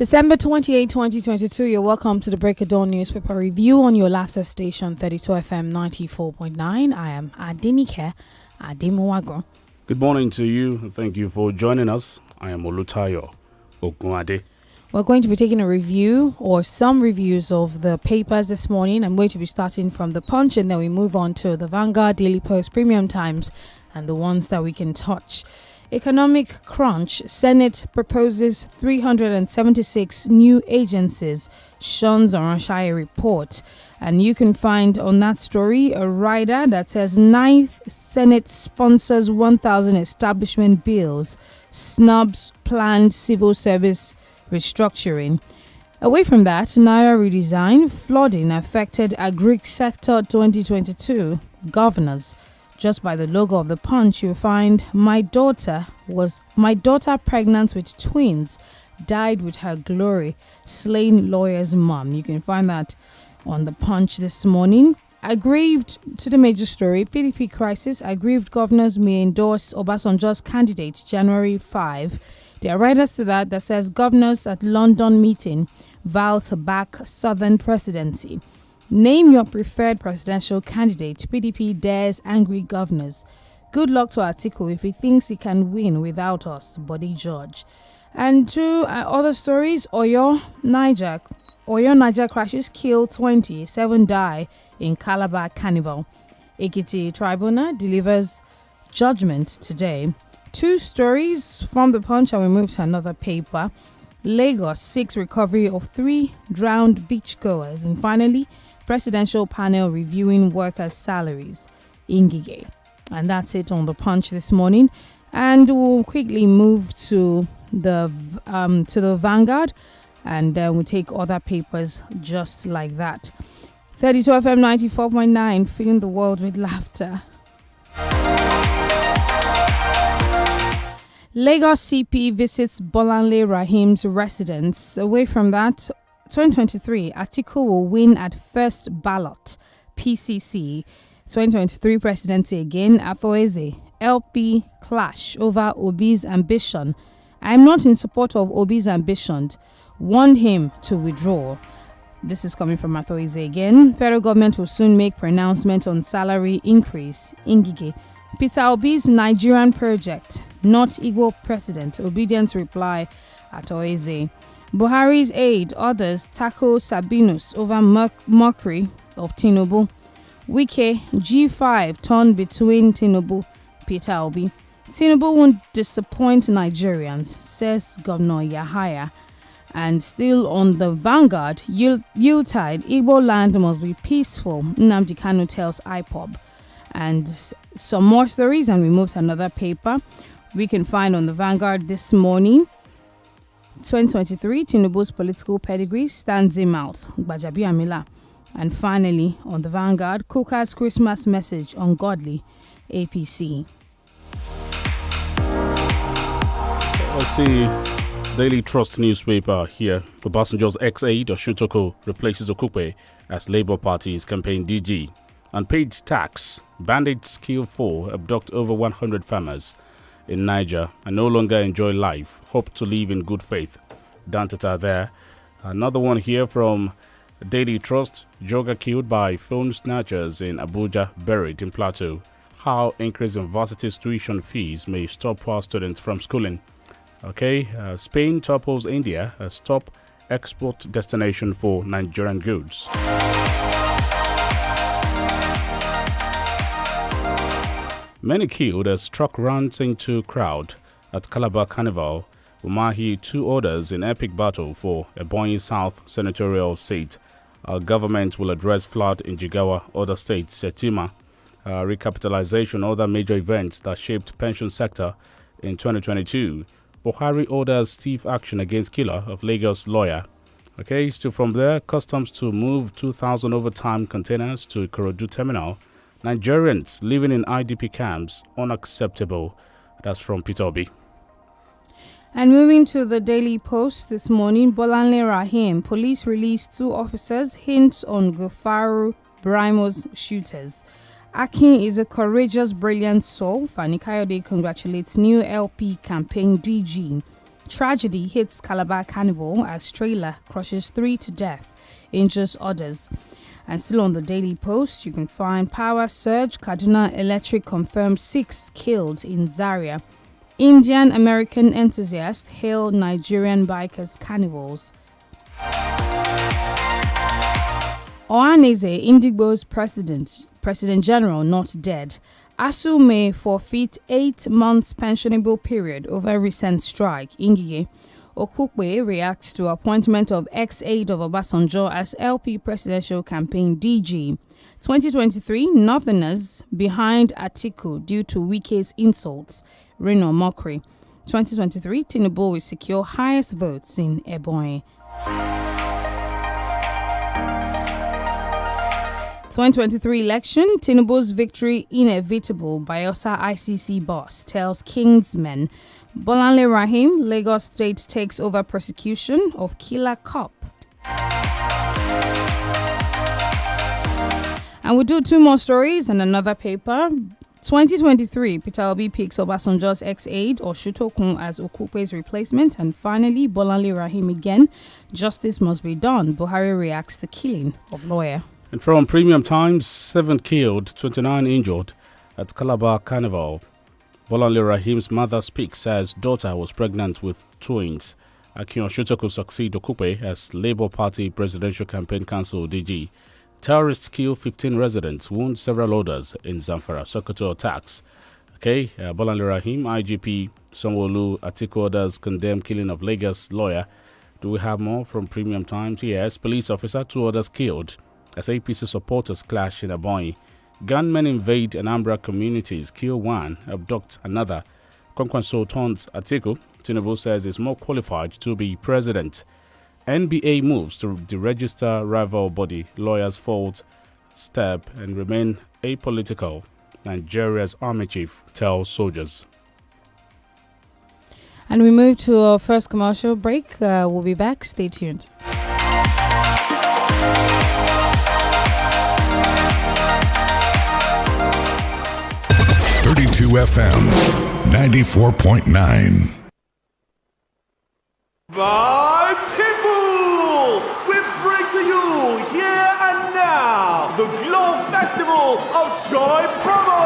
December 28, 2022, you're welcome to the Break of Dawn newspaper review on your latter station, 32 FM 94.9. I am Adenike, Ademuwagun. Good morning to you. Thank you for joining us. I am Olutayo, Ogunade. We're going to be taking a review or some reviews of the papers this morning. I'm going to be starting from the Punch and then we move on to the Vanguard, Daily Post, Premium Times and the ones that we can touch. Economic crunch. Senate proposes 376 new agencies, shuns Oranshire report. And you can find on that story a rider that says 9th Senate sponsors 1,000 establishment bills, snubs planned civil service restructuring. Away from that, Naira redesign, flooding affected agri sector 2022. Governors. Just by the logo of the Punch, you'll find my daughter pregnant with twins, died with her glory, slain lawyer's mom. You can find that on the Punch this morning. Aggrieved to the major story, PDP crisis, aggrieved governors may endorse Obasanjo's candidate January 5. There are writers to that says governors at London meeting vow to back Southern presidency. Name your preferred presidential candidate. PDP dares angry governors. Good luck to Atiku if he thinks he can win without us, Body George. And two other stories, Oyo, Niger crashes kill 20, 7 die in Calabar Carnival. Ekiti Tribunal delivers judgment today. Two stories from the Punch and we move to another paper. Lagos seeks recovery of 3 drowned beachgoers. And finally, presidential panel reviewing workers' salaries in Gige. And that's it on the Punch this morning. And we'll quickly move to the Vanguard, and we'll take other papers just like that. 32 FM 94.9, filling the world with laughter. Lagos CP visits Bolanle Rahim's residence. Away from that, 2023, Atiku will win at first ballot. PCC. 2023 presidency again. Athoeze. LP clash over Obi's ambition. I am not in support of Obi's ambition. Warned him to withdraw. This is coming from Athoeze again. Federal government will soon make pronouncement on salary increase. Ingige. Peter Obi's Nigerian project. Not Igbo president. Obedience reply. Athoeze. Buhari's aide, others tackle Sabinus over mockery of Tinubu. Wike, G5 torn between Tinubu, Peter Obi. Tinubu won't disappoint Nigerians, says Governor Yahaya. And still on the Vanguard, Yuletide, Igbo land must be peaceful, Nnamdi Kanu tells IPOB. And some more stories, and we move to another paper we can find on the Vanguard this morning. 2023, Tinubu's political pedigree stands him out. Gbajabi Amila. And finally, on the Vanguard, Kuka's Christmas message on godly APC. Let's see. Daily Trust newspaper here. Obasanjo's ex-aide Oshutoko replaces Okupe as Labour Party's campaign DG. Unpaid tax. Bandits kill 4, abduct over 100 farmers in Niger and no longer enjoy life, hope to live in good faith. Dantata there. Another one here from Daily Trust. Jogger killed by phone snatchers in Abuja, buried in Plateau. How increase in varsity's tuition fees may stop poor students from schooling. Okay, Spain topples India as top export destination for Nigerian goods. Many killed as truck runs into crowd at Calabar Carnival. Umahi 2 orders in epic battle for Ebonyi South senatorial seat. Our government will address flood in Jigawa, other states. Shetima, recapitalization, other major events that shaped pension sector in 2022. Buhari orders stiff action against killer of Lagos lawyer. Okay, so from there, customs to move 2,000 overtime containers to Ikorodu terminal. Nigerians living in IDP camps, unacceptable. That's from Peter Obi. And moving to the Daily Post this morning, Bolanle Rahim, police released 2 officers, hints on Gofaru Brimo's shooters. Akin is a courageous, brilliant soul. Fani Kayode congratulates new LP campaign DG. Tragedy hits Calabar Carnival as trailer crushes 3 to death, injures others. And still on the Daily Post, you can find power surge. Kaduna Electric confirms 6 killed in Zaria. Indian-American enthusiasts hail Nigerian bikers' carnivals. Ohaneze, Indigbo's President General, not dead. ASU may forfeit 8 months pensionable period over recent strike. Ngige. Okukwe reacts to appointment of ex-aide of Obasanjo as LP presidential campaign DG. 2023, Northerners behind Atiku due to Wike's insults. Reno mockery. 2023, Tinubu will secure highest votes in Ebonyi. 2023 election, Tinubu's victory inevitable. Bayelsa ICC boss tells Kingsmen. Bolanle Rahim, Lagos State takes over prosecution of killer cop. And we'll do 2 more stories and another paper. 2023, Peter Obi picks Obasanjo's ex-aide Oshutokun as Okukwe's replacement. And finally, Bolanle Rahim again. Justice must be done. Buhari reacts to killing of lawyer. And from Premium Times, 7 killed, 29 injured at Calabar Carnival. Bolanle Rahim's mother speaks as daughter was pregnant with twins. Akion Shutoku succeed Okupe as Labour Party Presidential Campaign Council DG. Terrorists kill 15 residents, wound several others in Zamfara. Sokoto attacks. Bolanle Rahim, IGP, Sanwo-Olu, Atiku others condemn killing of Lagos lawyer. Do we have more from Premium Times? Yes, police officer, 2 others killed as APC supporters clash in Ebonyi. Gunmen invade Anambra communities, kill 1, abduct another. Kwankwaso taunts Atiku. Tinubu says is more qualified to be president. NBA moves to deregister rival body. Lawyers fold step and remain apolitical. Nigeria's army chief tells soldiers. And we move to our first commercial break. We'll be back. Stay tuned. 32 FM 94.9. My people, we bring to you here and now the Glow Festival of Joy promo.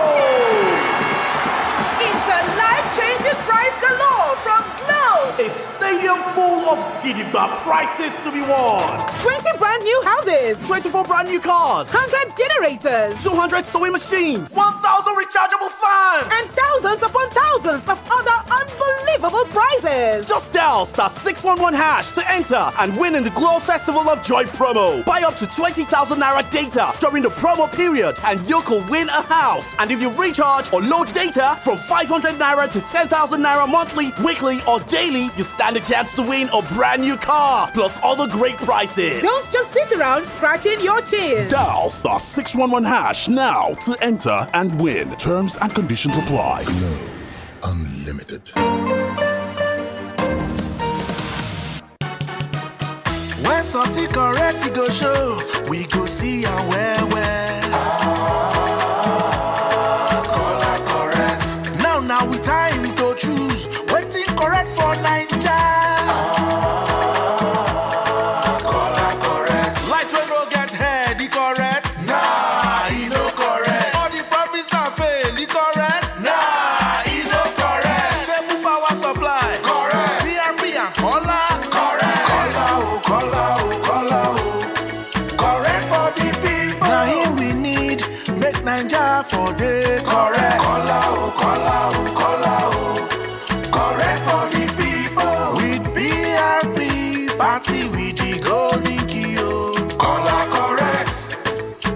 It's a life-changing prize galore from Glow. A stadium full of gidigba prizes to be won. 20 brand new houses, 24 brand new cars, 100 generators, 200 sewing machines, 1,000 rechargeable fans, and thousands upon thousands of other unbelievable prizes. Just dial *611# to enter and win in the Glow Festival of Joy promo. Buy up to 20,000 naira data during the promo period and you could win a house. And if you recharge or load data from 500 naira to 10,000 naira monthly, weekly or daily, you stand a chance to win a brand new car plus other great prizes. Don't just sit around scratching your chin. Dial *611# now to enter and win. Terms and conditions apply. Glow Unlimited. When something correct go show, we go see and well. Color correct. Now we time to choose. Waiting correct for Naija. Color correct. Light when no get head, the correct. Nah, he no correct. All the promise and fail, the correct. Nah, he no correct. Stable power supply. Correct. PRP and color. Correct. Color. Correct for the people. Now here we need make Naija for the correct. Color. Correct for the people. With PRP party with the golden key. Color correct.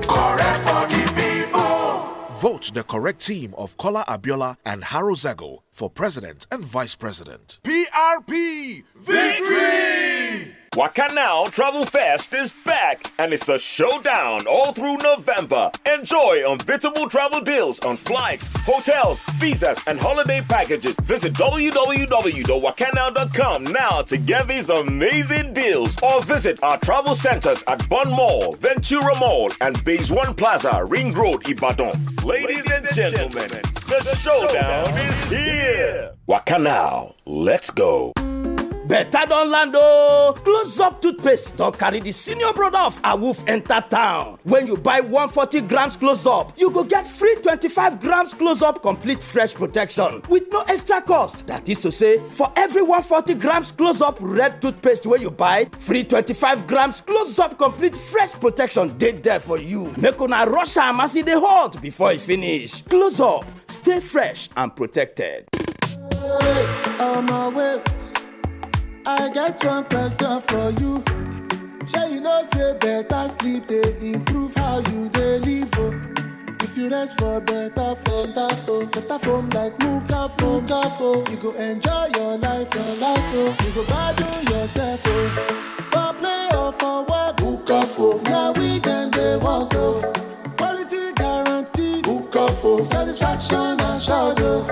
Correct for the people. Vote the correct team of Kola Abiola and Haro Zago for president and vice president. PRP victory! Wakanow Travel Fest is back, and it's a showdown all through November. Enjoy unbeatable travel deals on flights, hotels, visas, and holiday packages. Visit www.wakanow.com now to get these amazing deals, or visit our travel centers at Bond Mall, Ventura Mall, and Base 1 Plaza, Ring Road, Ibadan. Ladies and gentlemen, the showdown is here. Wakanow, let's go. Better don land o. Close up toothpaste don carry the senior brother of Awoof enter town. When you buy 140 grams close up, you go get free 25 grams close up complete fresh protection with no extra cost. That is to say, for every 140 grams close up red toothpaste wey you buy, free 25 grams close up complete fresh protection dey there for you. Make una rush am as e dey hot before e finish. Close up, stay fresh and protected. Wait, wait. I get one question for you. Sure you know say better sleep dey improve how you dey live. Oh. If you rest for better phone like Muka phone, you go enjoy your life, oh. You go battle yourself, oh. For play or for work, Muka phone. Now we can dey walk, oh. Quality guaranteed, Muka phone. Satisfaction assured, oh.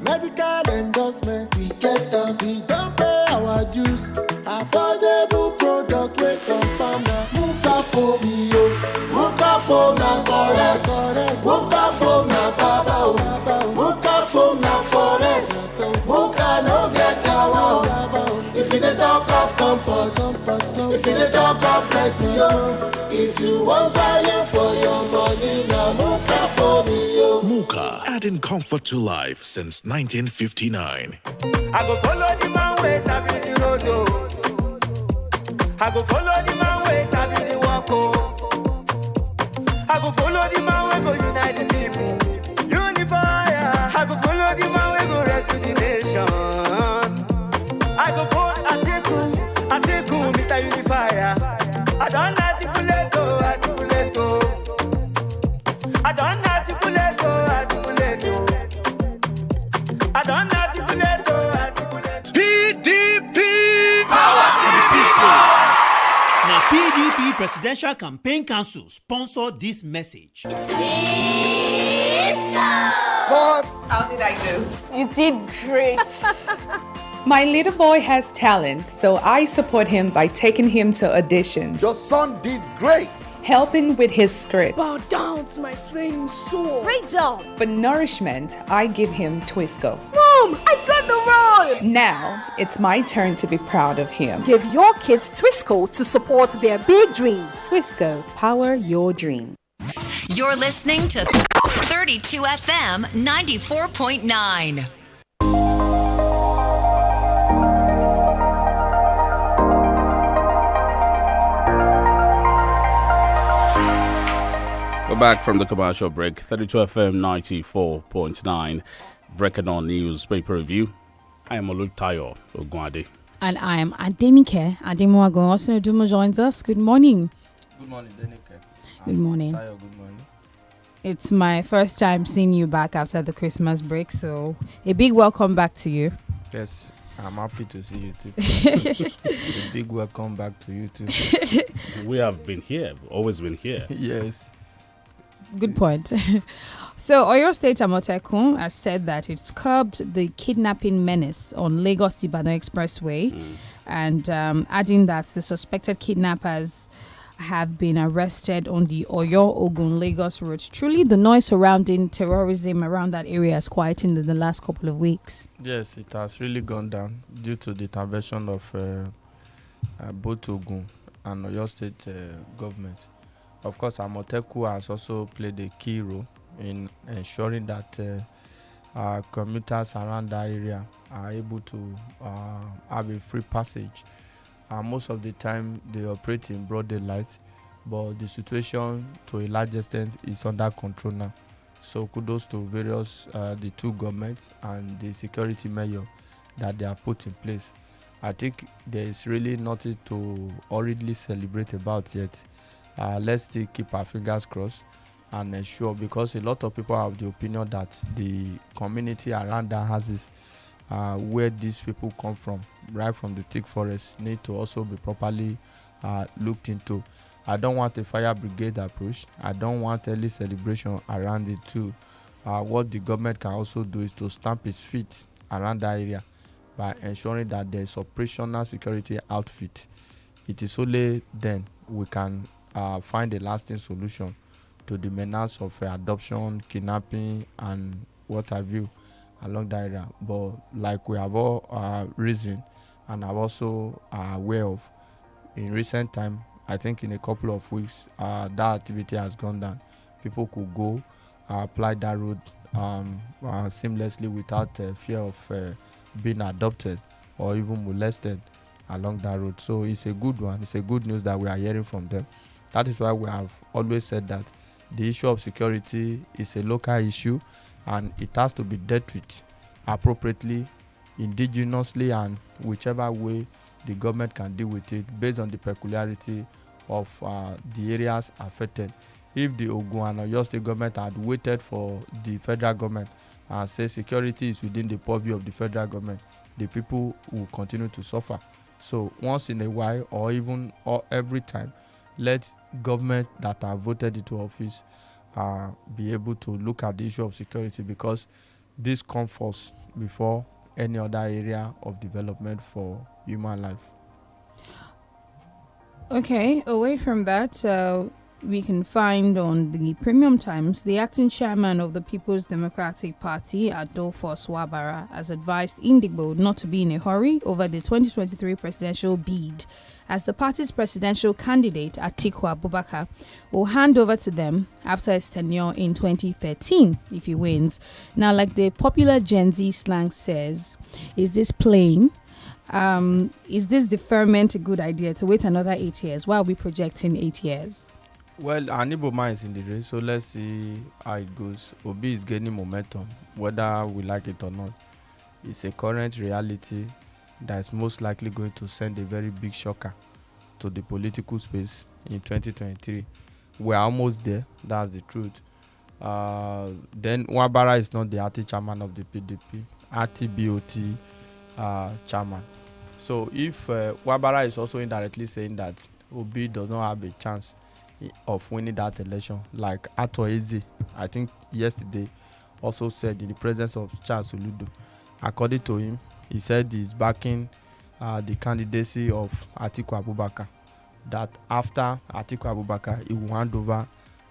Medical endorsement, we get them. We don't pay our dues. Affordable product, we confirm now. Muka phone, yo. Muka phone na correct. Muka phone na baba. Muka phone na forest. Muka no get our. If you dey talk of comfort, if you dey talk of rest, yo. If you want value for your money, na Muka phone, yo. Muka, adding comfort to life since 1959. I go follow the man ways, I be the road, oh. I go follow the man ways, I be the walk, oh. I go follow the man way, go unite the people. Unify, I go follow the man way, go rescue the nation. I go vote Atiku, Mr. Unifier. I don't articulate, articulate, I don't articulate, articulate, I don't articulate, articulate. PDP! Power to the people! Now, PDP Presidential Campaign Council sponsored this message. It's God! How did I do? You did great. My little boy has talent, so I support him by taking him to auditions. Your son did great. Helping with his scripts. Bow down to my flaming sword. Great job. For nourishment, I give him Twisco. Mom, I got the role. Now, it's my turn to be proud of him. Give your kids Twisco to support their big dreams. Twisco, power your dream. You're listening to 32 FM 94.9. We're back from the commercial break. 32 FM 94.9. Breaking on newspaper review. I am Olutayo Ogunade. And I am Adenike. Ademuwagun also Dumo joins us. Good morning. Good morning, Adenike. Good morning. Olutayo, good morning. It's my first time seeing you back after the Christmas break, so a big welcome back to you. Yes, I'm happy to see you too. A big welcome back to you too. We have been here, always been here. Yes. Good point. So, Oyo State Amotekun has said that it's curbed the kidnapping menace on Lagos-Ibadan Expressway, and adding that the suspected kidnappers have been arrested on the Oyo-Ogun-Lagos road. Truly, the noise surrounding terrorism around that area has quietened in the last couple of weeks. Yes, it has really gone down due to the intervention of both Ogun and Oyo State government. Of course, Amoteku has also played a key role in ensuring that commuters around that area are able to have a free passage. Most of the time, they operate in broad daylight, but the situation, to a large extent, is under control now. So kudos to various, the two governments and the security measure that they have put in place. I think there is really nothing to hurriedly celebrate about yet. Let's still keep our fingers crossed and ensure, because a lot of people have the opinion that the community around that houses where these people come from, right from the thick forest, need to also be properly looked into. I don't want a fire brigade approach. I don't want early celebration around it too. What the government can also do is to stamp its feet around that area by ensuring that there is operational security outfit. It is only then we can find a lasting solution to the menace of adoption, kidnapping, and what have you along that area. But like we have all reason and are also aware of. In recent time, I think in a couple of weeks, that activity has gone down. People could go apply that road seamlessly without fear of being adopted or even molested along that road. So it's a good one. It's a good news that we are hearing from them. That is why we have always said that the issue of security is a local issue and it has to be dealt with appropriately, indigenously, and whichever way the government can deal with it based on the peculiarity of the areas affected. If the Ogun and Oyo State government had waited for the federal government and say security is within the purview of the federal government, the people will continue to suffer. So once in a while or even every time, let government that are voted into office be able to look at the issue of security, because this comes first before any other area of development for human life. Okay, away from that, we can find on the Premium Times, the acting chairman of the People's Democratic Party, Adolfo Swabara, has advised Indigbo not to be in a hurry over the 2023 presidential bid, as the party's presidential candidate, Atiku Abubakar, will hand over to them after his tenure in 2013 if he wins. Now, like the popular Gen Z slang says, is this playing? Is this deferment a good idea to wait another 8 years? Why are we projecting 8 years? Well, Aniboma is in the race, so let's see how it goes. Obi is gaining momentum, whether we like it or not. It's a current reality that is most likely going to send a very big shocker to the political space in 2023. We're almost there, that's the truth. Then Wabara is not the RT chairman of the PDP, RTBOT chairman. So if Wabara is also indirectly saying that Obi does not have a chance of winning that election, like Ato Eze, I think yesterday, also said in the presence of Charles Oludo. According to him, he said he's backing the candidacy of Atiku Abubakar, that after Atiku Abubakar, he will hand over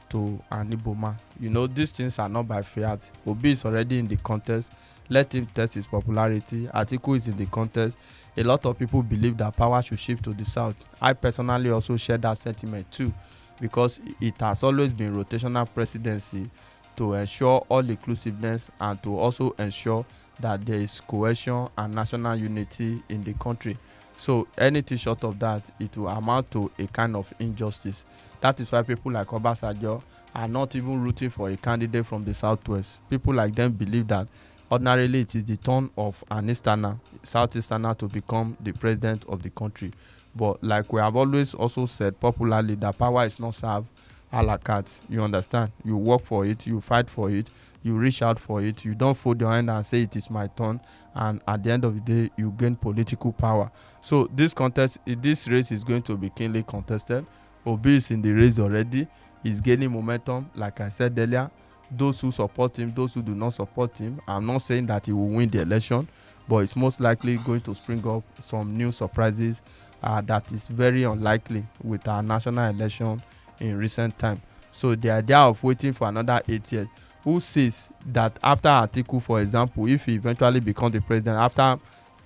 to Aniboma. You know, these things are not by fiat. Obi is already in the contest. Let him test his popularity. Atiku is in the contest. A lot of people believe that power should shift to the south. I personally also share that sentiment too, because it has always been rotational presidency to ensure all inclusiveness and to also ensure that there is cohesion and national unity in the country. So anything short of that, it will amount to a kind of injustice. That is why people like Obasanjo are not even rooting for a candidate from the southwest. People like them believe that ordinarily it is the turn of an Easterner, Southeasterner, to become the president of the country. But like we have always also said popularly, that power is not served a la carte. You understand? You work for it, you fight for it, you reach out for it, you don't fold your hand and say it is my turn, and at the end of the day you gain political power. So this race is going to be keenly contested. Obi is in the race already. He's gaining momentum, like I said earlier. Those who support him, those who do not support him, I'm not saying that he will win the election, but it's most likely going to spring up some new surprises that is very unlikely with our national election in recent time. So the idea of waiting for another 8 years, who says that after Atiku, for example, if he eventually becomes the president after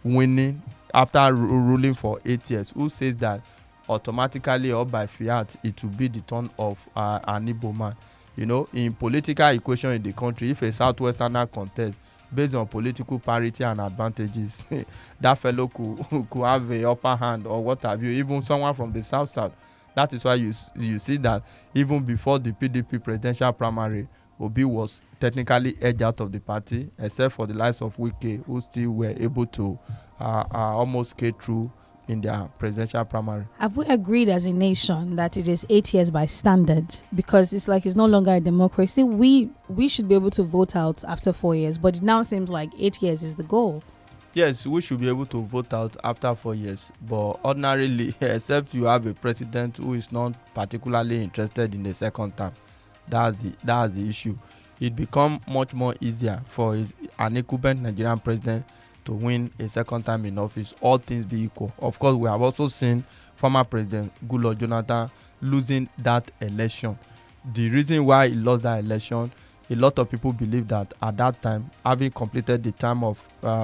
winning, after ruling for 8 years, who says that automatically or by fiat it will be the turn of an Igbo man? You know, in political equation in the country, if a Southwesterner contest based on political parity and advantages, that fellow could have a upper hand or what have you, even someone from the south. That is why you see that even before the PDP presidential primary, Obi was technically edged out of the party, except for the likes of Wike, who still were able to almost get through in their presidential primary. Have we agreed as a nation that it is 8 years by standard? Because it's like it's no longer a democracy. We should be able to vote out after 4 years, but it now seems like 8 years is the goal. Yes, we should be able to vote out after 4 years, but ordinarily, except you have a president who is not particularly interested in the second term, that's the issue. It becomes much more easier for an incumbent Nigerian president to win a second time in office, all things be equal. Of course, we have also seen former President Goodluck Jonathan losing that election. The reason why he lost that election a lot of people believe that at that time, having completed the term of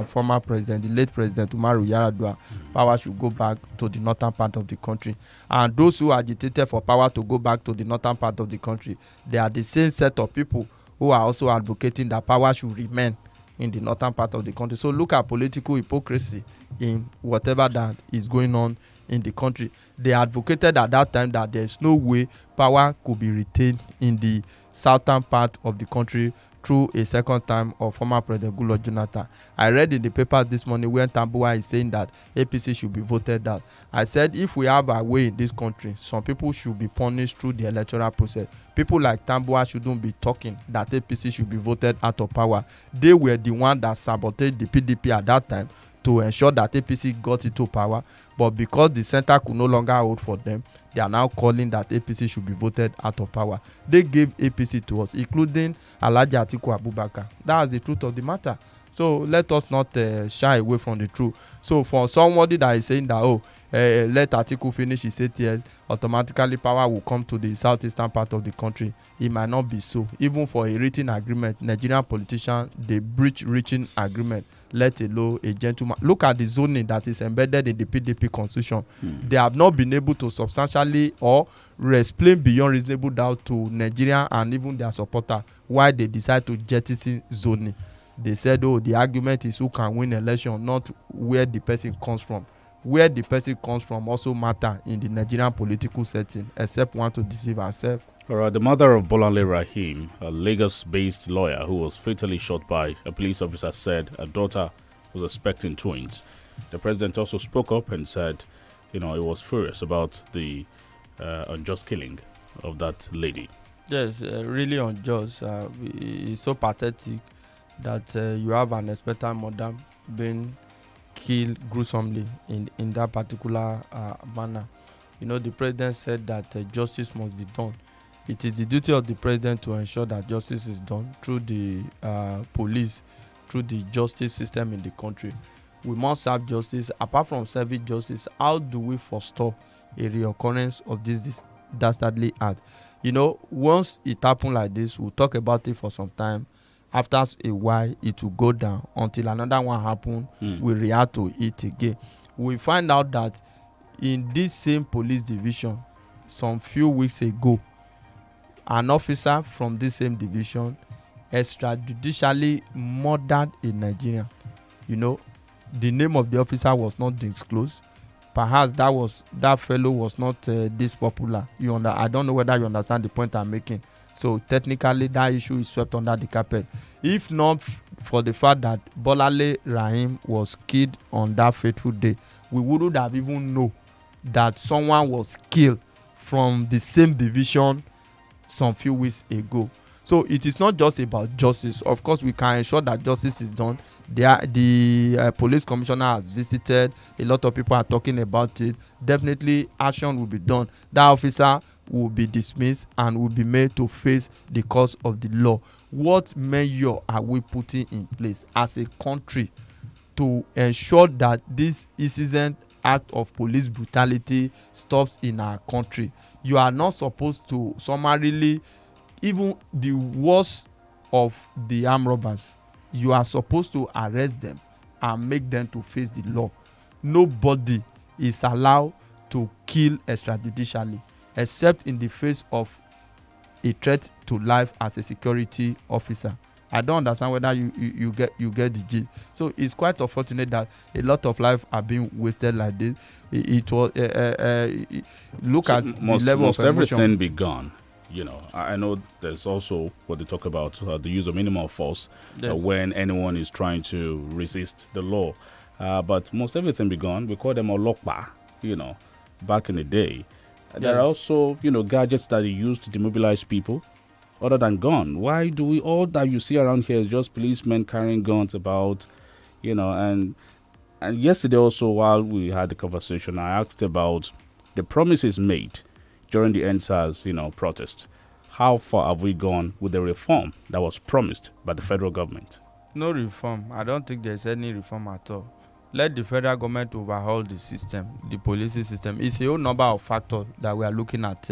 former president, the late President Umaru Yar'Adua, power should go back to the northern part of the country. And those who agitated for power to go back to the northern part of the country, they are the same set of people who are also advocating that power should remain in the northern part of the country. So look at political hypocrisy in whatever that is going on in the country. They advocated at that time that there is no way power could be retained in the southern part of the country through a second time of former President Goodluck Jonathan. I read in the papers this morning when Tambuwal is saying that APC should be voted out. I said if we have a way in this country, some people should be punished through the electoral process. People like Tambuwal shouldn't be talking that APC should be voted out of power. They were the one that sabotaged the PDP at that time to ensure that APC got into power, but because the center could no longer hold for them, they are now calling that APC should be voted out of power. They gave APC to us, including Alhaji Atiku Abubakar. That's the truth of the matter. So let us not shy away from the truth. So for somebody that is saying that, let Atiku finish his 8 years, automatically power will come to the southeastern part of the country, it might not be so. Even for a written agreement, Nigerian politicians, they breach written agreement, let alone a gentleman. Look at the zoning that is embedded in the PDP constitution. They have not been able to substantially or explain beyond reasonable doubt to Nigeria and even their supporters why they decide to jettison zoning. They said, the argument is who can win election, not where the person comes from. Where the person comes from also matter in the Nigerian political setting, except want to deceive ourselves. All right, the mother of Bolanle Rahim, a Lagos-based lawyer who was fatally shot by a police officer, said her daughter was expecting twins. The president also spoke up and said, he was furious about the unjust killing of that lady. Yes, really unjust. It's so pathetic that you have an expectant mother being killed gruesomely in that particular manner. The president said that justice must be done. It is the duty of the president to ensure that justice is done through the police, through the justice system in the country. We must have justice. Apart from serving justice, how do we forestall a reoccurrence of this dastardly act? Once it happens like this, we'll talk about it for some time. After a while, it will go down until another one happens. We react to it again. We find out that in this same police division, some few weeks ago, an officer from this same division extrajudicially murdered a Nigerian. The name of the officer was not disclosed. Perhaps that fellow was not this popular. I don't know whether you understand the point I'm making. So technically, that issue is swept under the carpet. If not for the fact that Bolanle Rahim was killed on that fateful day, we wouldn't have even known that someone was killed from the same division some few weeks ago. So it is not just about justice. Of course, we can ensure that justice is done. The police commissioner has visited. A lot of people are talking about it. Definitely, action will be done. That officer will be dismissed and will be made to face the course of the law. What measure are we putting in place as a country to ensure that this incessant act of police brutality stops in our country? You are not supposed to summarily, even the worst of the armed robbers, you are supposed to arrest them and make them to face the law. Nobody is allowed to kill extrajudicially except in the face of a threat to life as a security officer. I don't understand whether you get the gist. So it's quite unfortunate that a lot of lives are being wasted like this. It was look so at the level of emotion. Everything be gone. I know there's also what they talk about, the use of minimal force when anyone is trying to resist the law. But most everything be gone. We call them olokpa, back in the day. Yes. There are also, gadgets that are used to demobilize people other than gun. Why do we all that you see around here is just policemen carrying guns about, and yesterday also while we had the conversation, I asked about the promises made during the NSAS, protest. How far have we gone with the reform that was promised by the federal government? No reform. I don't think there's any reform at all. Let the federal government overhaul the system, the policing system. It's a whole number of factors that we are looking at.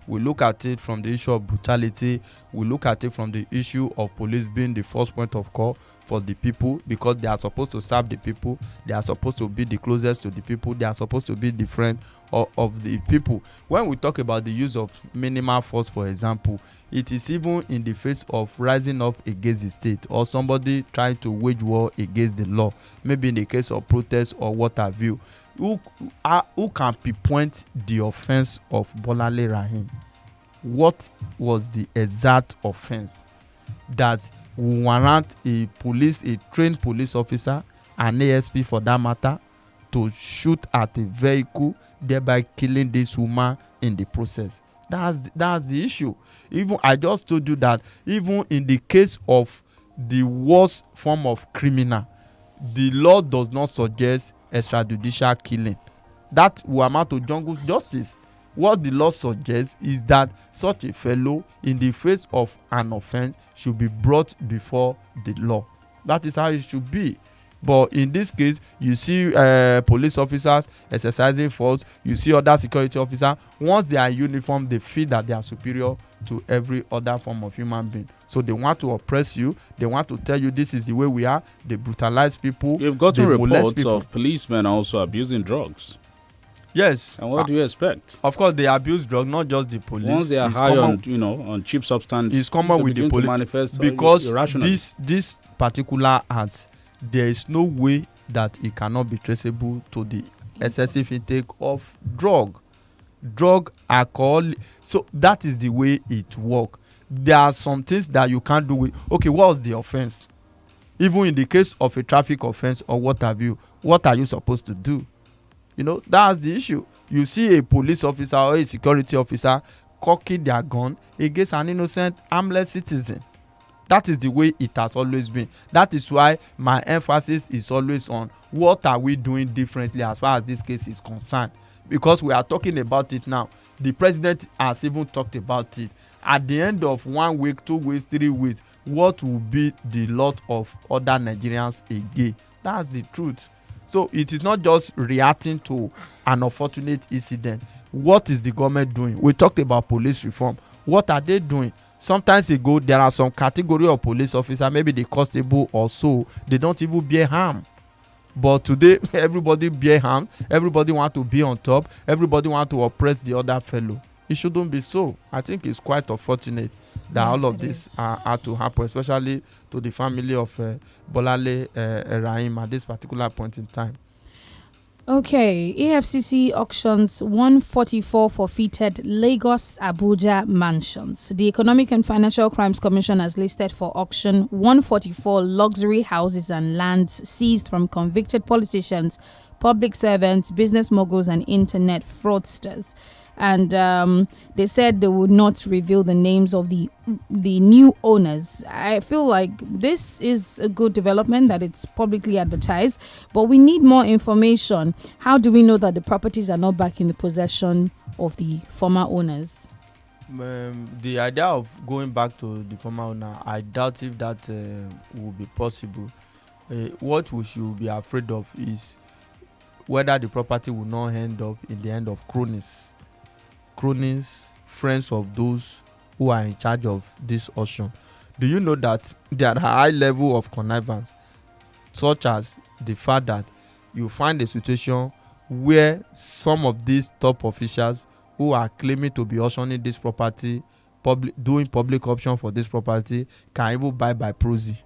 We look at it from the issue of brutality. We look at it from the issue of police being the first point of call for the people, because they are supposed to serve the people. They are supposed to be the closest to the people. They are supposed to be the friend of the people. When we talk about the use of minimal force, for example, it is even in the face of rising up against the state, or somebody trying to wage war against the law, maybe in the case of protest or what have you. Who can pinpoint the offense of Bolale Rahim? What was the exact offense that will warrant a trained police officer, an ASP for that matter, to shoot at a vehicle, thereby killing this woman in the process? That's the issue. Even I just told you that even in the case of the worst form of criminal, the law does not suggest extrajudicial killing. That will amount to jungle justice. What the law suggests is that such a fellow, in the face of an offense, should be brought before the law. That is how it should be. But in this case, you see police officers exercising force. You see other security officers. Once they are in uniform, they feel that they are superior to every other form of human being. So they want to oppress you. They want to tell you this is the way we are. They brutalize people. You've gotten reports of policemen also abusing drugs. Yes. And what do you expect? Of course, they abuse drugs, not just the police. Once they are high on cheap substance, it's common with the police, because this particular act, there is no way that it cannot be traceable to the excessive intake of drug, alcohol. So that is the way it works. There are some things that you can't do with. Okay, what was the offense? Even in the case of a traffic offense or what have you, what are you supposed to do? That's the issue. You see a police officer or a security officer cocking their gun against an innocent, harmless citizen. That is the way it has always been. That is why my emphasis is always on what are we doing differently as far as this case is concerned. Because we are talking about it now. The president has even talked about it. At the end of 1 week, 2 weeks, 3 weeks, what will be the lot of other Nigerians again? That's the truth. So it is not just reacting to an unfortunate incident. What is the government doing? We talked about police reform. What are they doing? Sometimes ago, there are some category of police officers, maybe the constable or so, they don't even bear harm. But today, everybody bear harm. Everybody want to be on top. Everybody want to oppress the other fellow. It shouldn't be so. I think it's quite unfortunate that all of this are to happen, especially to the family of Bolale Rahim at this particular point in time. Okay, AFCC auctions 144 forfeited Lagos Abuja mansions. The Economic and Financial Crimes Commission has listed for auction 144 luxury houses and lands seized from convicted politicians, public servants, business moguls, and internet fraudsters. And they said they would not reveal the names of the new owners. I feel like this is a good development that it's publicly advertised, but we need more information. How do we know that the properties are not back in the possession of the former owners? The idea of going back to the former owner, I doubt if that will be possible. What we should be afraid of is whether the property will not end up in the hand of cronies, friends of those who are in charge of this auction. Do you know that there are high level of connivance, such as the fact that you find a situation where some of these top officials who are claiming to be auctioning this property, doing public auction for this property, can even buy by proxy.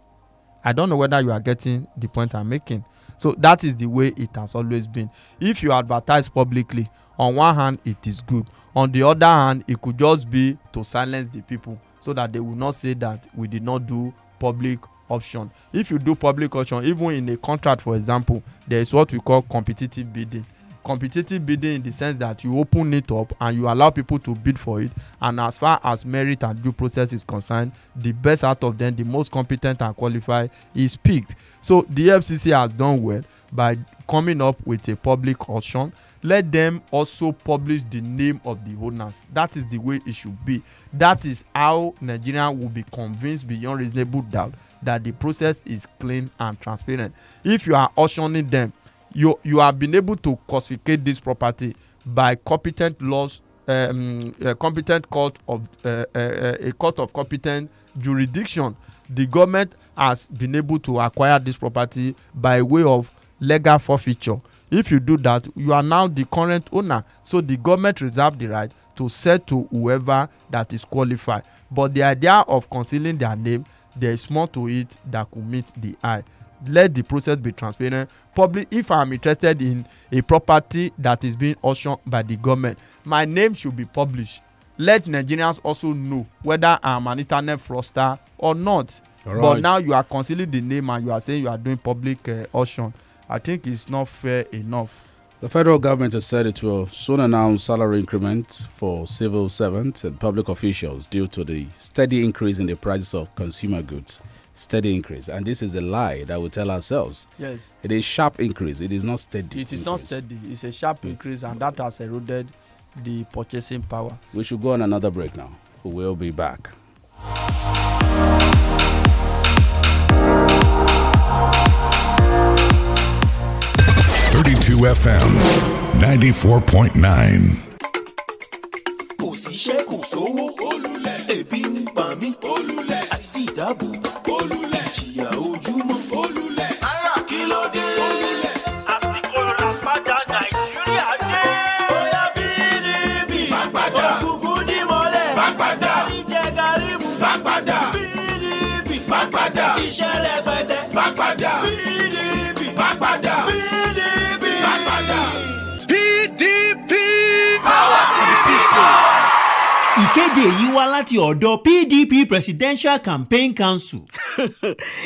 I don't know whether you are getting the point I'm making. So that is the way it has always been. If you advertise publicly, on one hand it is good, on the other hand it could just be to silence the people so that they will not say that we did not do public auction. If you do public auction, even in a contract, for example, there is what we call competitive bidding. Competitive bidding in the sense that you open it up and you allow people to bid for it, and as far as merit and due process is concerned, the best out of them, the most competent and qualified, is picked. So the FCC has done well by coming up with a public auction. Let them also publish the name of the owners. That is the way it should be. That is how Nigerians will be convinced beyond reasonable doubt that the process is clean and transparent. If you are auctioning them, you have been able to classify this property by competent laws a competent court of a court of competent jurisdiction, the government has been able to acquire this property by way of legal forfeiture. If you do that, you are now the current owner. So the government reserves the right to sell to whoever that is qualified. But the idea of concealing their name, there is more to it that could meet the eye. Let the process be transparent. Probably, if I am interested in a property that is being auctioned by the government, my name should be published. Let Nigerians also know whether I am an internet fraudster or not. Right. But now you are concealing the name and you are saying you are doing public auction. I think it's not fair enough. The federal government has said it will soon announce salary increments for civil servants and public officials due to the steady increase in the prices of consumer goods. Steady increase. And this is a lie that we tell ourselves. Yes. It is sharp increase. It is not steady. It is not steady. It's a sharp increase, and that has eroded the purchasing power. We should go on another break now. We will be back. 32 FM 94.9. Kò síṣẹ́ kò sówó, ebi ń pa mí, àìsí ìdáàbòbò, ìjìyà ojúmọ́, náírà kí ló dé? Àsìkò ìràpadà Nàìjíríà dé. Bóyá PDP, òkùnkùn ní mọ́lẹ̀, ìjẹ Gàrímù, PDP, iṣẹ́ rẹpẹtẹ, PDP, PDP, power to the people. Ìkéde yìí wá láti ọ̀dọ̀ PDP Presidential Campaign Council.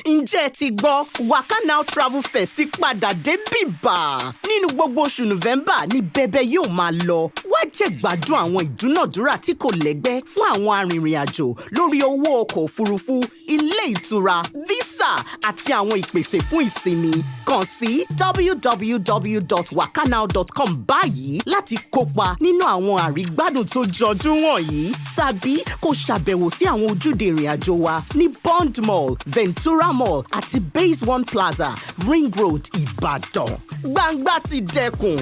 Ǹjẹ́ ti gbọ́ Waka Now Travel Fest ti padà dé bíbà nínú gbogbo oṣù November ní bẹ̀bẹ̀ yóò máa lọ. Wá jẹ́ gbádùn àwọn ìdúnàdúrà tí kò lẹ́gbẹ́ fún àwọn arìnrìn-àjò lórí owó ọkọ̀ òfurufú, ilé ìtura, visa àti àwọn ìpèsè fún ìsinmi. Kàn sí www.wakanow.com báyìí láti kópa nínú àwọn àrígbádùn tó jọjú wọ̀nyí, tàbí kó ṣàbẹ̀wò sí àwọn ojúde ìrìn-àjò wa ní Bond Mall, Ventura Mall àti Base One Plaza, Ring Road, Ìbàdàn. Gbangba ti dẹkùn.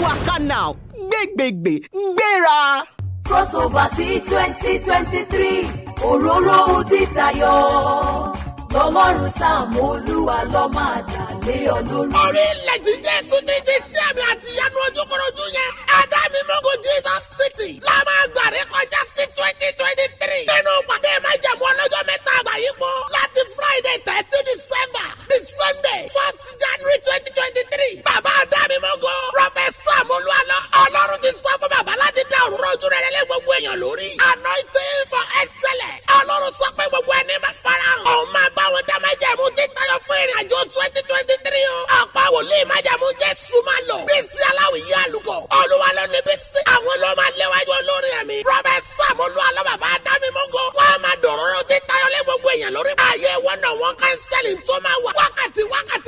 Waka Now, gbégbègbè, gbéra. Crossover sí 2023, òróró Olutayo. Lọ́lọ́run Sáàmù Olúwa ló máa dà lé ọ lórí. Orílẹ̀ tí Jésù ti jí sí àmì àti ìyanu ojúkorojú yẹn. Adámímọ́gò Jesus City la máa gbàrí kọjá sí 2023. Nínú pàdé májẹ̀mú ọlọ́jọ́ mẹ́ta àgbáyípo láti Friday 30 December di Sunday 1st January 2023. Bàbá Adámímọ́gò Prophet Sáàmù Olúwa Ọlọ́run ti sọ fún bàbá láti dá òróró ojú rere lé gbogbo èèyàn lórí. Anointing for excellence. Ọlọ́run sọ pé gbogbo ẹni máa farahàn. Òun máa báwọn dá májẹ̀mú tí tayọ fún ìrìnàjò 2023 o. Ọ̀pá wòlíì májẹ̀mú Jésù máa lọ. Bísí aláwìyé àlùkò. Olúwa ló ní bísí. Àwọn ló máa léwájú olórin ẹ̀mí. Prophet Sáàmù Olúwa bàbá Adámímọ́gò. Wọ́n á máa dọ̀rọ̀rọ̀ tí tayọ lé gbogbo èèyàn lórí. Ààyè one-on-one counseling tó máa wà. Wákàtí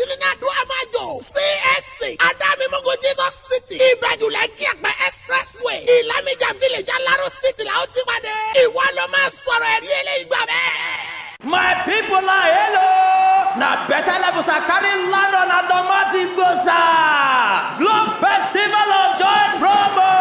nínú àdúrà máa jọ. CSC Adámímọ́gò Jesus City. Ìbàjúlẹ̀ kí ẹ̀pẹ́ expressway. Ìlàmìjà village Alaro City la ó ti pàdé. Ìwọ ló máa sọ̀rọ̀ ẹ̀rí eléyìí gbà bẹ́ẹ̀. My people are hello. Now better levels are carrying land on automatic bossa. Globe Festival of Joy promo.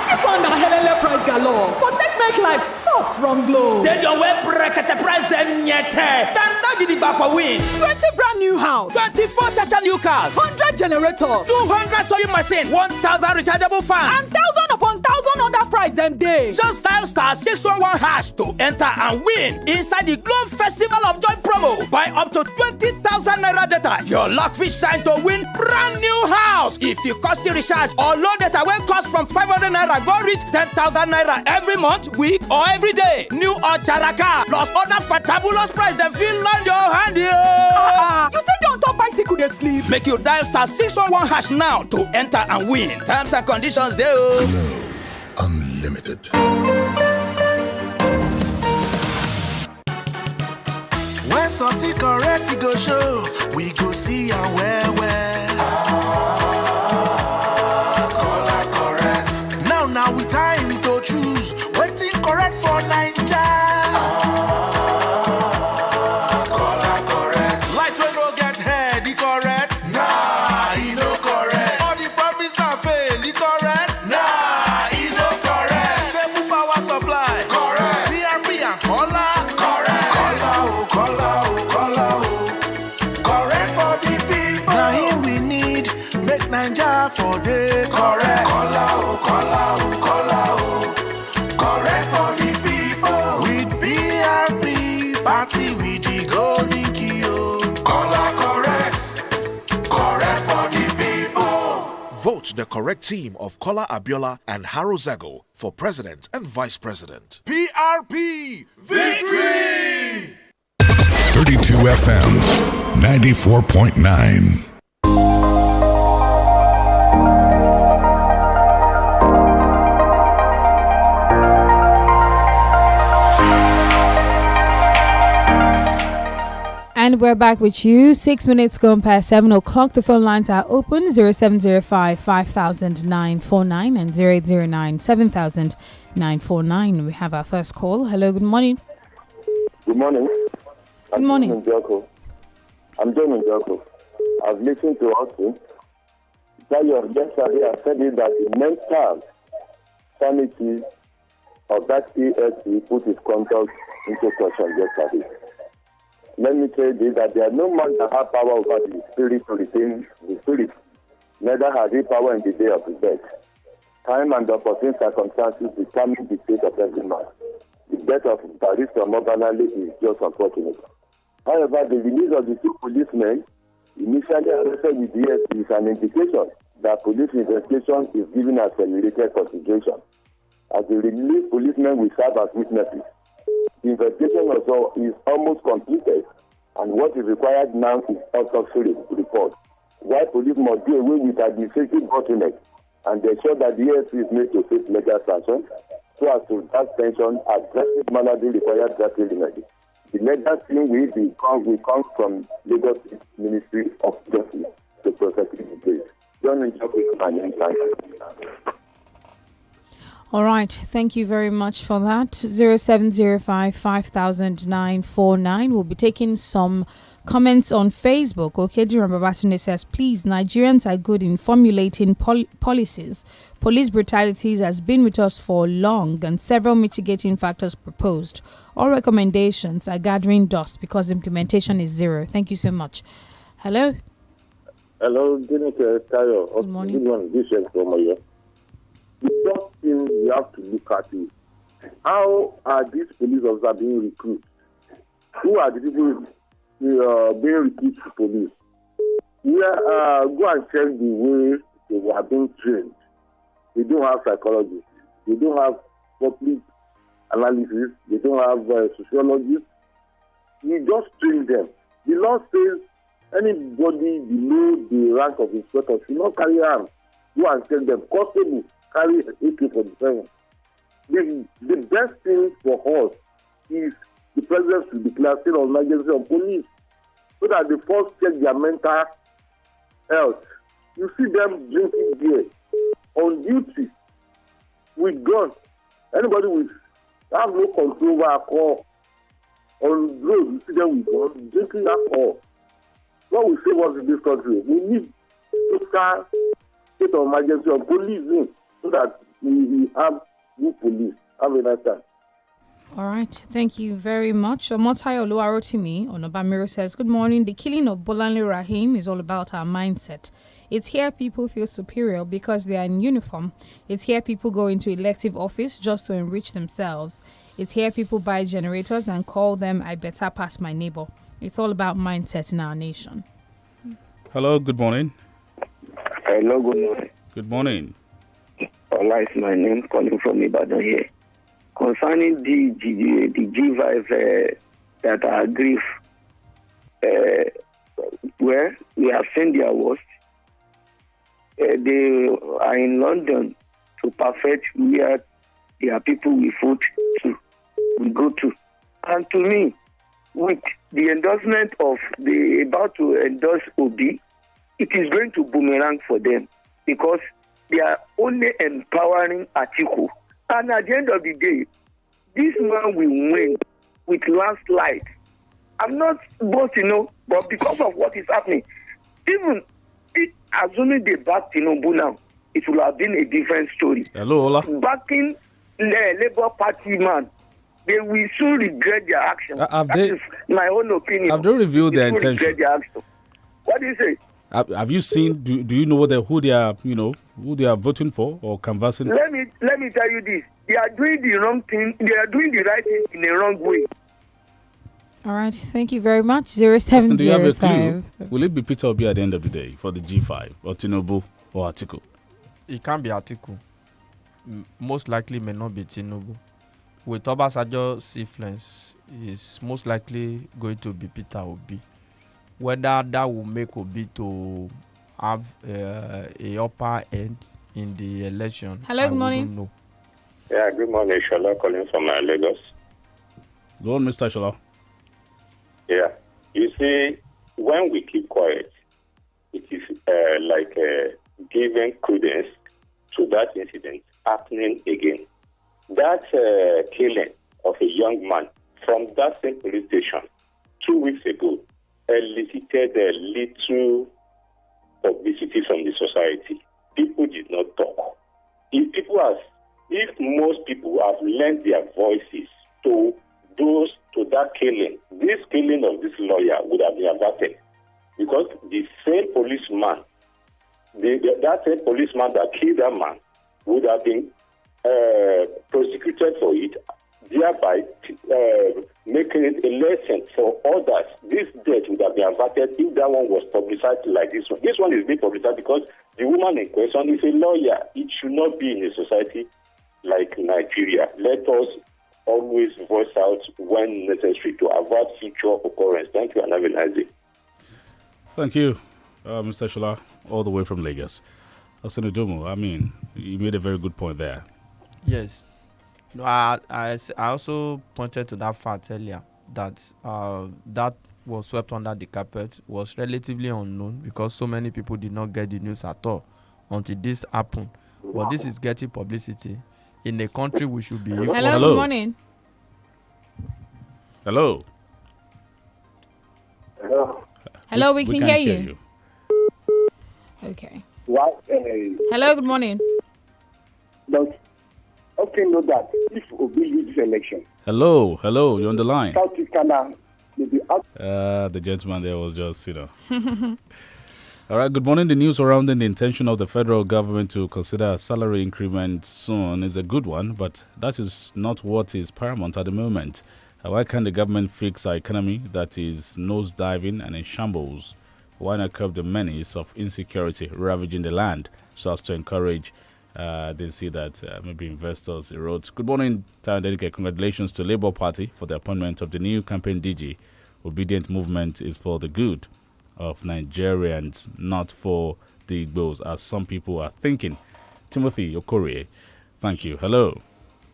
This one na helele price galore. For take make life soft from Glow. Stadium where bracket the price them nyete. Tanda gidigba for win. 20 brand new house. 24 Chacha new cars. 100 generators. 200 sewing machine. 1,000 rechargeable fan. And 1,000 upon 1,000 other price them day. Just dial star 611 hash to enter and win inside the Globe Festival of Joy promo. Buy up to 20,000 naira data. Your luck fish shine to win brand new house. If you cost your recharge or load data when cost from 500 naira go reach 10,000 naira every month, week or every day. New or Charaka plus other fantabulous price them feel land your hand here. You say don't top bicycle they sleep. Make you dial star 611 hash now to enter and win. Terms and conditions there. Glow Unlimited. When something correct go show, we go see and well. Color correct. Now we time to choose. Waiting correct for Naija. Color correct. Light when no get head, the correct. Nah, he no correct. All the promise and fail, the correct. Nah, Naija for dey correct. Kola o. Correct for the people. With PRP, party with the golden key. Kola correct. Correct for the people. Vote the correct team of Kola Abiola and Harozago for president and vice president. PRP victory. 32 FM 94.9. And we're back with you. 6 minutes gone past 7 o'clock. The phone lines are open 0705 500949 and 0809 7949. We have our first call. Hello, good morning. Good morning. Good morning. I'm John Njoko. I've listened to Austin. Yesterday I said it that the mental sanity of that ESC put his conduct into question yesterday. Let me tell you that there are no man that have power over the spirit to retain the spirit. Neither has he power in the day of his death. Time and opportune circumstances determine the fate of every man. The death of Barrister Moganale is just unfortunate. However, the release of the two policemen initially arrested with the ESP is an indication that police investigation is given accelerated consideration. As the released policemen will serve as witnesses. The investigation also is almost completed, and what is required now is autopsy report. Why police must do away with administrative bottleneck and ensure that the ESP is made to face legal sanctions so as to that pension aggressive malady required drastic remedy. The legal team will come from Lagos State Ministry of Justice to prosecute the case. John Njoko, my name. All right. Thank you very much for that. 0705 500949. We'll be taking some comments on Facebook. Okeji Rambabatune says, please, Nigerians are good in formulating policies. Police brutalities has been with us for long and several mitigating factors proposed. All recommendations are gathering dust because implementation is zero. Thank you so much. Hello. Hello, Tayo. Good morning. This is from here. The first thing we have to look at is how are these police officers being recruited? Who are the people being recruited to police? Go and check the way they were being trained. They don't have psychologists. They don't have public analysis. They don't have sociologists. We just train them. The law says anybody below the rank of inspector should not carry arms. Go and check them. Constable carry AK-47. The best thing for us is the president should declare state of emergency on police so that they first check their mental health. You see them drinking beer on duty with guns. Anybody with have no control over alcohol on the road, you see them with guns drinking alcohol. What will save us in this country? We need total state of emergency on police so that we have good police. Have a nice time. All right. Thank you very much. Olutayo Oluwarotimi Onobamiro says, good morning. The killing of Bolanle Rahim is all about our mindset. It's here people feel superior because they are in uniform. It's here people go into elective office just to enrich themselves. It's here people buy generators and call them, I better pass my neighbor. It's all about mindset in our nation. Hello, good morning. Hello, good morning. Good morning. Ola is my name, calling from Ibadan here. Concerning the G5 that are grief, where we have seen their worst, they are in London to perfect where their people we go to. And to me, with the endorsement of the about to endorse Obi, it is going to boomerang for them because they are only empowering Atiku. And at the end of the day, this man will win with landslide. I'm not boasting, but because of what is happening, even assuming they back Tinubu now, it will have been a different story. Hello, Ola. Backing the Labour Party man, they will soon regret their action. That is my own opinion. Have they revealed their intention? What do you say? Have you seen? Do you know who they are? Who they are voting for or canvassing? Let me tell you this: they are doing the wrong thing. They are doing the right thing in the wrong way. All right, thank you very much. Do you have a 0705. clue? Will it be Peter Obi at the end of the day for the G5 or Tinubu or Atiku? It can't be Atiku. Most likely may not be Tinubu. With Obasanjo's influence, is most likely going to be Peter Obi. Whether that will make Obi to have a upper end in the election, Hello, good morning. Know. Yeah, good morning, Shola, calling from Lagos. Go on, Mr. Shola. Yeah, you see, when we keep quiet, it is like giving credence to that incident happening again. That killing of a young man from that same police station 2 weeks ago elicited a little publicity from the society. People did not talk. If most people have lent their voices to that killing, this killing of this lawyer would have been averted, because the same policeman, that same policeman that killed that man would have been prosecuted for it, thereby making it a lesson for others. This death would have been averted if that one was publicized like this one. This one is being publicized because the woman in question is a lawyer. It should not be in a society like Nigeria. Let us always voice out when necessary to avoid future occurrence. Thank you and have a nice day. Thank you, Mr. Shola, all the way from Lagos. Asenodomo, I mean, you made a very good point there. Yes. No, I also pointed to that fact earlier that that was swept under the carpet, was relatively unknown because so many people did not get the news at all until this happened. But this is getting publicity. In a country we should be equal. Hello, good morning. Hello. Hello, we can hear you. Okay. What? Hello, good morning. But okay, know that if Obi lose this election. Hello, you're on the line. South Ghana will be out. The gentleman there was just, All right, good morning. The news surrounding the intention of the federal government to consider a salary increment soon is a good one, but that is not what is paramount at the moment. Why can't the government fix our economy that is nosediving and in shambles? Why not curb the menace of insecurity ravaging the land so as to encourage they see that maybe investors erode? Good morning, Adenike. Congratulations to Labour Party for the appointment of the new campaign DG. Obedient movement is for the good of Nigerians, not for the Igbos, as some people are thinking. Timothy Okorie, thank you. Hello.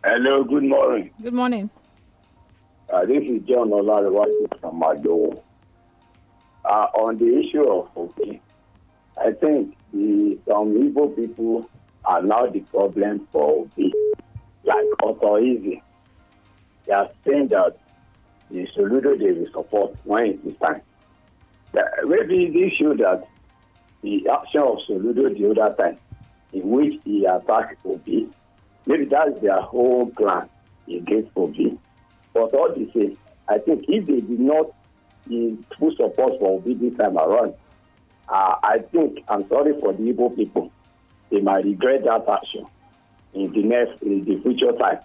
Hello, good morning. Good morning. This is John Olariwaju from Mado. On the issue of Obi, I think some Igbo people are now the problem for Obi. Like Otto Easy. They are saying that the Soludo they will support when it is time. Maybe they show that the action of Soludo the other time, in which he attacked Obi, maybe that's their whole plan against Obi. But all the same, I think if they did not full support for Obi this time around, I think, I'm sorry for the Igbo people, they might regret that action in the future time.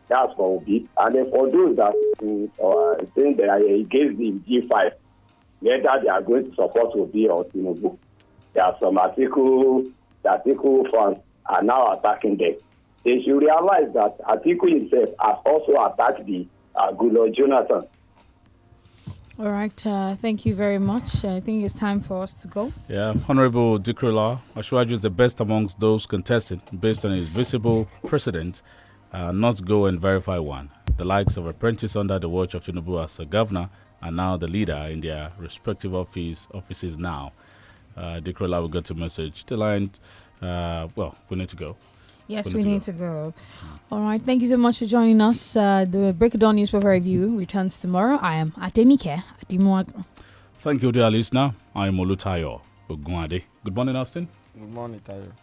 That's for Obi. And then for those that think they are against the G5, whether they are going to support Obi or Tinubu, there are some Atiku fans are now attacking them. They should realize that Atiku himself has also attacked the Goodluck Jonathan. All right, thank you very much. I think it's time for us to go. Yeah, Honorable Dikrola Ashwaju is the best amongst those contesting based on his visible precedent, not go and verify one. The likes of apprentice under the watch of Tinubu as a governor are now the leader in their respective offices now. Dikrola, we got a message. The line, we need to go. Yes, we need to go. All right. Thank you so much for joining us. The Break of Dawn newspaper review returns tomorrow. I am Adenike, Ademuwagun. Thank you, dear listener. I am Olutayo, Ogunade. Good morning, Austin. Good morning, Tayo.